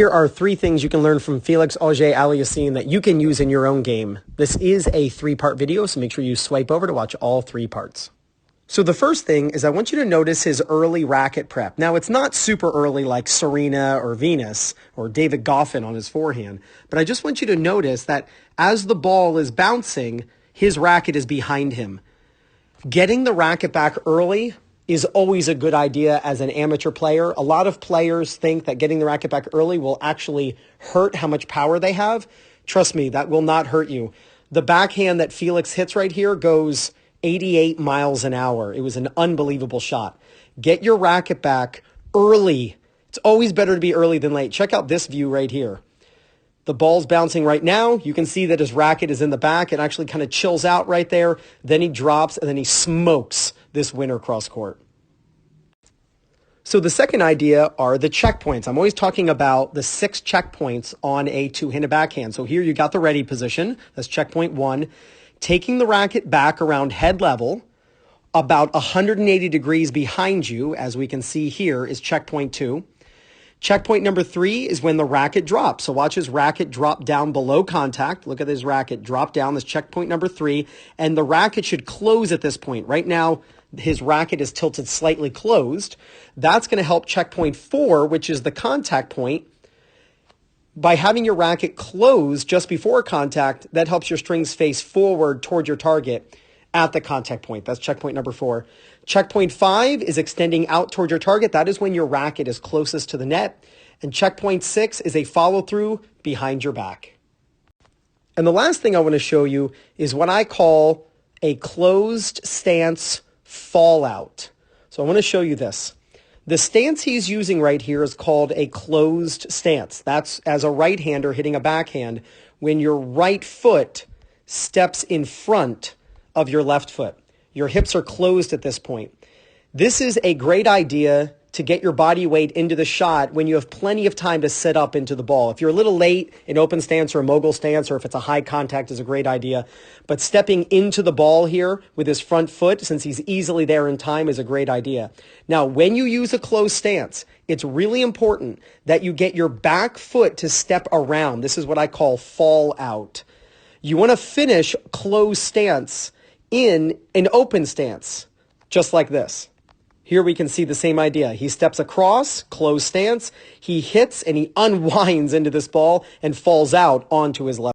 Here are 3 things you can learn from Felix Auger Aliassime that you can use in your own game. This is a 3-part video, so make sure you swipe over to watch all 3 parts. So the first thing is I want you to notice his early racket prep. Now, it's not super early like Serena or Venus or David Goffin on his forehand, but I just want you to notice that as the ball is bouncing, his racket is behind him. Getting the racket back early is always a good idea as an amateur player. A lot of players think that getting the racket back early will actually hurt how much power they have. Trust me, that will not hurt you. The backhand that Felix hits right here goes 88 miles an hour. It was an unbelievable shot. Get your racket back early. It's always better to be early than late. Check out this view right here. The ball's bouncing right now. You can see that his racket is in the back. It actually kind of chills out right there. Then he drops and then he smokes this winner cross court. So the second idea are the checkpoints. I'm always talking about the 6 checkpoints on a 2-handed backhand. So here you got the ready position. That's checkpoint 1. Taking the racket back around head level, about 180 degrees behind you, as we can see here, is checkpoint 2. Checkpoint number 3 is when the racket drops. So watch his racket drop down below contact. Look at his racket drop down. This checkpoint number 3. And the racket should close at this point. Right now, his racket is tilted slightly closed. That's going to help checkpoint 4, which is the contact point. By having your racket closed just before contact, that helps your strings face forward toward your target at the contact point. That's checkpoint number 4. Checkpoint 5 is extending out toward your target. That is when your racket is closest to the net. And checkpoint 6 is a follow-through behind your back. And the last thing I want to show you is what I call a closed stance fallout. So I want to show you this. The stance he's using right here is called a closed stance. That's as a right-hander hitting a backhand when your right foot steps in front of your left foot. Your hips are closed at this point. This is a great idea to get your body weight into the shot when you have plenty of time to set up into the ball. If you're a little late, an open stance or a mogul stance, or if it's a high contact, is a great idea. But stepping into the ball here with his front foot, since he's easily there in time, is a great idea. Now, when you use a closed stance, it's really important that you get your back foot to step around. This is what I call fall out. You want to finish closed stance in an open stance, just like this. Here we can see the same idea. He steps across, closed stance, he hits and he unwinds into this ball and falls out onto his left.